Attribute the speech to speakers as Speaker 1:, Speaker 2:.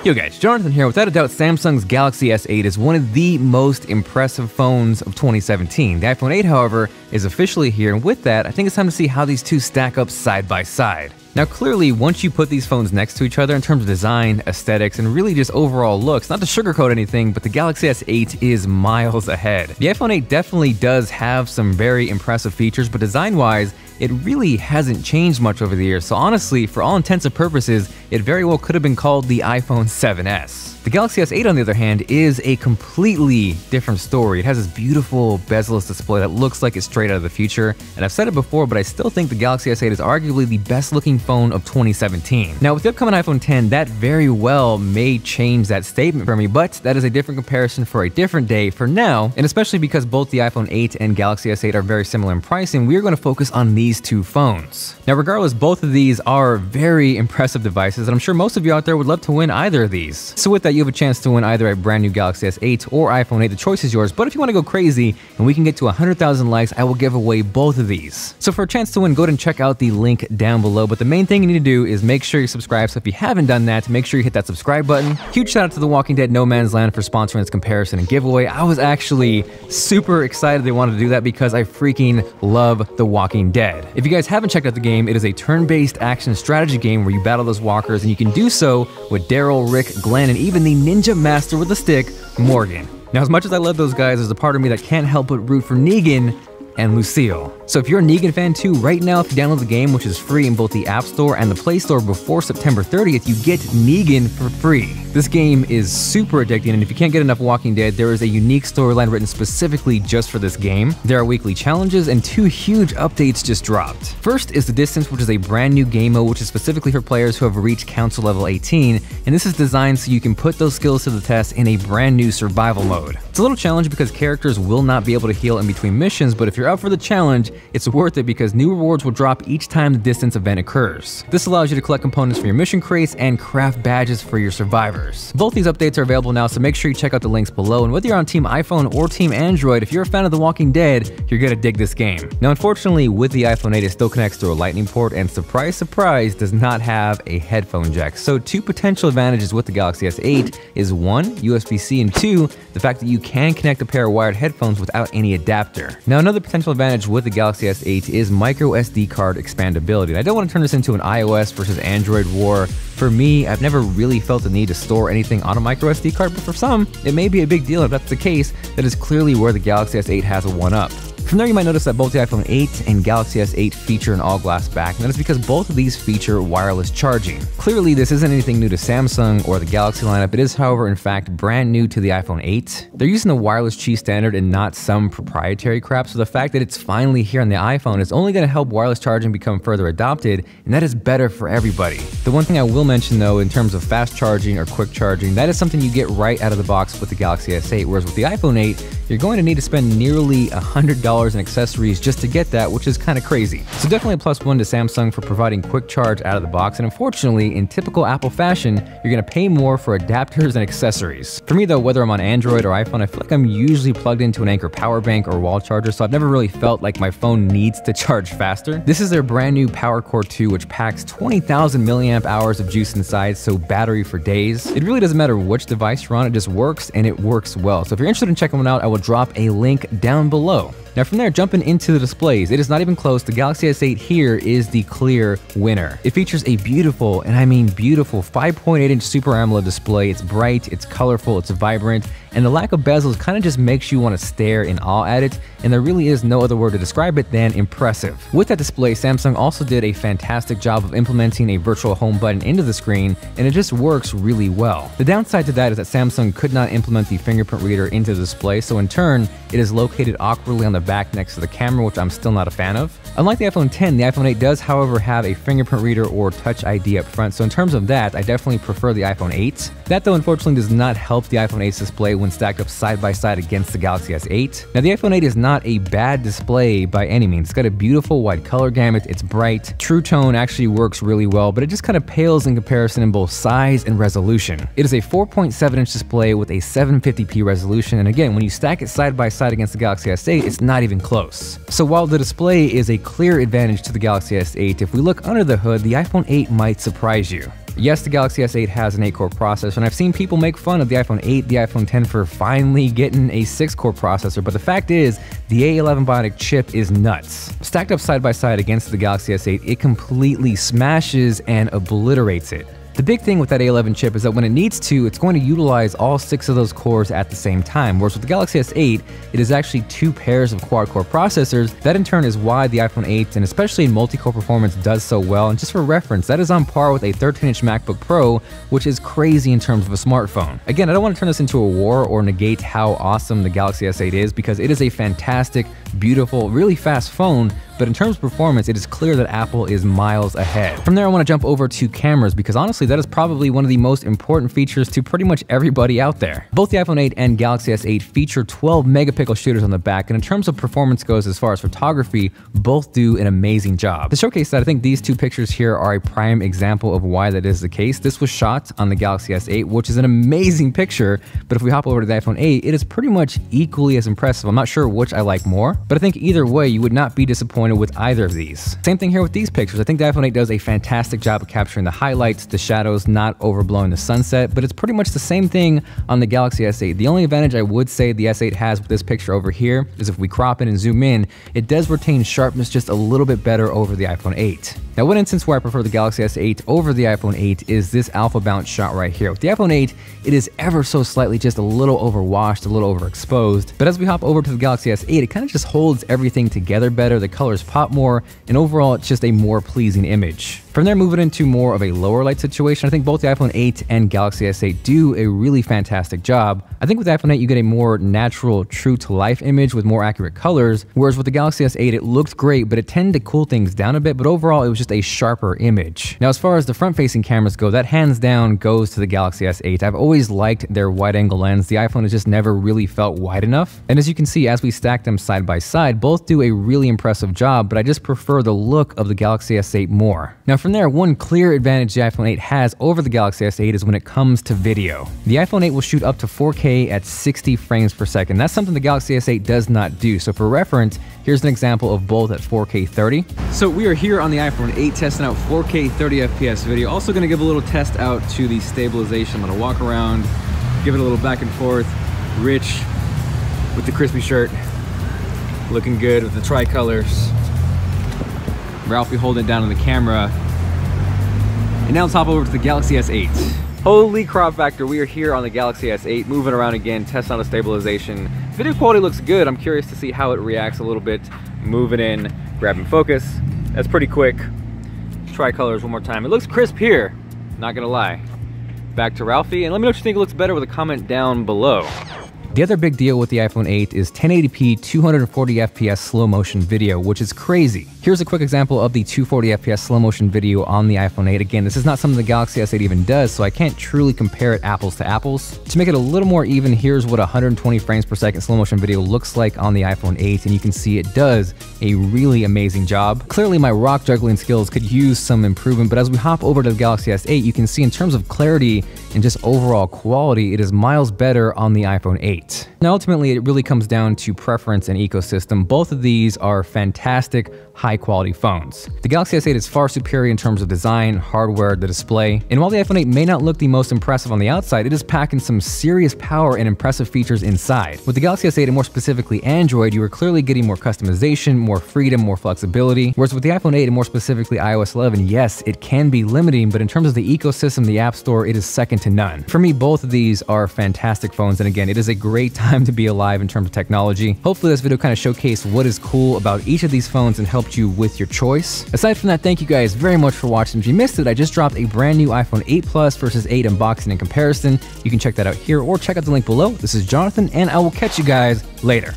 Speaker 1: Yo guys, Jonathan here. Without a doubt, Samsung's Galaxy S8 is one of the most impressive phones of 2017. The iPhone 8, however, is officially here, and with that, I think it's time to see how these two stack up side by side. Now clearly, once you put these phones next to each other in terms of design, aesthetics, and really just overall looks, not to sugarcoat anything, but the Galaxy S8 is miles ahead. The iPhone 8 definitely does have some very impressive features, but design-wise, it really hasn't changed much over the years, so honestly, for all intents and purposes, it very well could have been called the iPhone 7S. The Galaxy S8, on the other hand, is a completely different story. It has this beautiful bezel-less display that looks like it's straight out of the future, and I've said it before, but I still think the Galaxy S8 is arguably the best-looking phone of 2017. Now, with the upcoming iPhone 10, that very well may change that statement for me, but that is a different comparison for a different day. For now, and especially because both the iPhone 8 and Galaxy S8 are very similar in pricing, we are going to focus on these two phones. Now, regardless, both of these are very impressive devices, and I'm sure most of you out there would love to win either of these. So with that, you have a chance to win either a brand new Galaxy S8 or iPhone 8. The choice is yours, but if you want to go crazy and we can get to 100,000 likes, I will give away both of these. So for a chance to win, go ahead and check out the link down below, but the main thing you need to do is make sure you subscribe. So if you haven't done that, make sure you hit that subscribe button. Huge shout out to The Walking Dead No Man's Land for sponsoring this comparison and giveaway. I was actually super excited they wanted to do that because I freaking love The Walking Dead. If you guys haven't checked out the game, it is a turn-based action strategy game where you battle those walkers, and you can do so with Daryl, Rick, Glenn, and even the ninja master with a stick, Morgan. Now, as much as I love those guys, there's a part of me that can't help but root for Negan and Lucille. So if you're a Negan fan too, right now if you download the game, which is free in both the App Store and the Play Store before September 30th, you get Negan for free. This game is super addicting, and if you can't get enough Walking Dead, there is a unique storyline written specifically just for this game. There are weekly challenges, and two huge updates just dropped. First is The Distance, which is a brand new game mode, which is specifically for players who have reached Council Level 18, and this is designed so you can put those skills to the test in a brand new survival mode. It's a little challenge because characters will not be able to heal in between missions, but if you're up for the challenge, it's worth it because new rewards will drop each time the Distance event occurs. This allows you to collect components for your mission crates and craft badges for your survivors. Both these updates are available now, so make sure you check out the links below, and whether you're on Team iPhone or Team Android, if you're a fan of The Walking Dead, you're gonna dig this game. Now, unfortunately, with the iPhone 8, it still connects through a lightning port, and surprise, surprise, does not have a headphone jack. So two potential advantages with the Galaxy S8 is one, USB-C, and two, the fact that you can connect a pair of wired headphones without any adapter. Now, another potential advantage with the Galaxy S8 is micro SD card expandability. And I don't want to turn this into an iOS versus Android war. For me, I've never really felt the need to store anything on a micro SD card, but for some, it may be a big deal. If that's the case, that is clearly where the Galaxy S8 has a one-up. From there, you might notice that both the iPhone 8 and Galaxy S8 feature an all-glass back, and that is because both of these feature wireless charging. Clearly, this isn't anything new to Samsung or the Galaxy lineup. It is, however, in fact, brand new to the iPhone 8. They're using the wireless Qi standard and not some proprietary crap, so the fact that it's finally here on the iPhone is only going to help wireless charging become further adopted, and that is better for everybody. The one thing I will mention, though, in terms of fast charging or quick charging, that is something you get right out of the box with the Galaxy S8, whereas with the iPhone 8, you're going to need to spend nearly $100 in accessories just to get that, which is kind of crazy. So definitely a plus one to Samsung for providing quick charge out of the box, and unfortunately, in typical Apple fashion, you're going to pay more for adapters and accessories. For me though, whether I'm on Android or iPhone, I feel like I'm usually plugged into an Anker power bank or wall charger, so I've never really felt like my phone needs to charge faster. This is their brand new Power Core 2, which packs 20,000 milliamp hours of juice inside, so battery for days. It really doesn't matter which device you're on, it just works, and it works well. So if you're interested in checking one out, I will drop a link down below. Now from there, jumping into the displays, it is not even close. The Galaxy S8 here is the clear winner. It features a beautiful, and I mean beautiful, 5.8-inch Super AMOLED display. It's bright, it's colorful, it's vibrant, and the lack of bezels kind of just makes you want to stare in awe at it, and there really is no other word to describe it than impressive. With that display, Samsung also did a fantastic job of implementing a virtual home button into the screen, and it just works really well. The downside to that is that Samsung could not implement the fingerprint reader into the display, so in turn, it is located awkwardly on the back next to the camera, which I'm still not a fan of. Unlike the iPhone 10, the iPhone 8 does, however, have a fingerprint reader or Touch ID up front, so in terms of that, I definitely prefer the iPhone 8. That, though, unfortunately does not help the iPhone 8's display when stacked up side by side against the Galaxy S8. Now, the iPhone 8 is not a bad display by any means. It's got a beautiful wide color gamut, it's bright, True Tone actually works really well, but it just kind of pales in comparison in both size and resolution. It is a 4.7-inch display with a 750p resolution, and again, when you stack it side by side against the Galaxy S8, it's not even close. So while the display is a clear advantage to the Galaxy S8, if we look under the hood, the iPhone 8 might surprise you. Yes, the Galaxy S8 has an 8-core processor, and I've seen people make fun of the iPhone 8, the iPhone 10 for finally getting a 6-core processor, but the fact is, the A11 Bionic chip is nuts. Stacked up side by side against the Galaxy S8, it completely smashes and obliterates it. The big thing with that A11 chip is that when it needs to, it's going to utilize all 6 of those cores at the same time, whereas with the Galaxy S8, it is actually 2 pairs of quad-core processors. That in turn is why the iPhone 8, and especially in multi-core performance, does so well. And just for reference, that is on par with a 13-inch MacBook Pro, which is crazy in terms of a smartphone. Again, I don't want to turn this into a war or negate how awesome the Galaxy S8 is, because it is a fantastic, beautiful, really fast phone, but in terms of performance, it is clear that Apple is miles ahead. From there, I want to jump over to cameras, because honestly, that is probably one of the most important features to pretty much everybody out there. Both the iPhone 8 and Galaxy S8 feature 12 megapixel shooters on the back, and in terms of performance goes as far as photography, both do an amazing job. To showcase that, I think these 2 pictures here are a prime example of why that is the case. This was shot on the Galaxy S8, which is an amazing picture, but if we hop over to the iPhone 8, it is pretty much equally as impressive. I'm not sure which I like more, but I think either way, you would not be disappointed with either of these. Same thing here with these pictures. I think the iPhone 8 does a fantastic job of capturing the highlights, the shadows, not overblowing the sunset, but it's pretty much the same thing on the Galaxy S8. The only advantage I would say the S8 has with this picture over here is if we crop in and zoom in, it does retain sharpness just a little bit better over the iPhone 8. Now, one instance where I prefer the Galaxy S8 over the iPhone 8 is this alpha bounce shot right here. With the iPhone 8, it is ever so slightly just a little overwashed, a little overexposed, but as we hop over to the Galaxy S8, it kind of just holds everything together better, the colors pop more, and overall it's just a more pleasing image. From there, moving into more of a lower light situation, I think both the iPhone 8 and Galaxy S8 do a really fantastic job. I think with the iPhone 8, you get a more natural, true-to-life image with more accurate colors, whereas with the Galaxy S8, it looked great, but it tended to cool things down a bit, but overall, it was just a sharper image. Now, as far as the front-facing cameras go, that hands down goes to the Galaxy S8. I've always liked their wide-angle lens. The iPhone has just never really felt wide enough. And as you can see, as we stack them side by side, both do a really impressive job, but I just prefer the look of the Galaxy S8 more. Now, from there, one clear advantage the iPhone 8 has over the Galaxy S8 is when it comes to video. The iPhone 8 will shoot up to 4K at 60 frames per second. That's something the Galaxy S8 does not do. So for reference, here's an example of both at 4K 30. So we are here on the iPhone 8 testing out 4K 30 FPS video. Also gonna give a little test out to the stabilization. I'm gonna walk around, give it a little back and forth. Rich with the crispy shirt, looking good with the tricolors. Ralphie holding it down on the camera. And now let's hop over to the Galaxy S8. Holy crop factor, we are here on the Galaxy S8, moving around again, testing on the stabilization. Video quality looks good. I'm curious to see how it reacts a little bit. Moving in, grabbing focus. That's pretty quick. Tricolors one more time. It looks crisp here, not gonna lie. Back to Ralphie, and let me know what you think it looks better with a comment down below. The other big deal with the iPhone 8 is 1080p 240 FPS slow motion video, which is crazy. Here's a quick example of the 240 FPS slow motion video on the iPhone 8. Again, this is not something the Galaxy S8 even does, so I can't truly compare it apples to apples. To make it a little more even, here's what 120 frames per second slow motion video looks like on the iPhone 8, and you can see it does a really amazing job. Clearly, my rock juggling skills could use some improvement, but as we hop over to the Galaxy S8, you can see in terms of clarity and just overall quality, it is miles better on the iPhone 8. Now, ultimately, it really comes down to preference and ecosystem. Both of these are fantastic, high-quality phones. The Galaxy S8 is far superior in terms of design, hardware, the display, and while the iPhone 8 may not look the most impressive on the outside, it is packing some serious power and impressive features inside. With the Galaxy S8 and more specifically Android, you are clearly getting more customization, more freedom, more flexibility, whereas with the iPhone 8 and more specifically iOS 11, yes, it can be limiting, but in terms of the ecosystem, the App Store, it is second to none. For me, both of these are fantastic phones, and again, it is a great time to be alive in terms of technology. Hopefully this video kind of showcased what is cool about each of these phones and helped you with your choice. Aside from that, thank you guys very much for watching. If you missed it, I just dropped a brand new iPhone 8 Plus versus 8 unboxing and comparison. You can check that out here or check out the link below. This is Jonathan, and I will catch you guys later.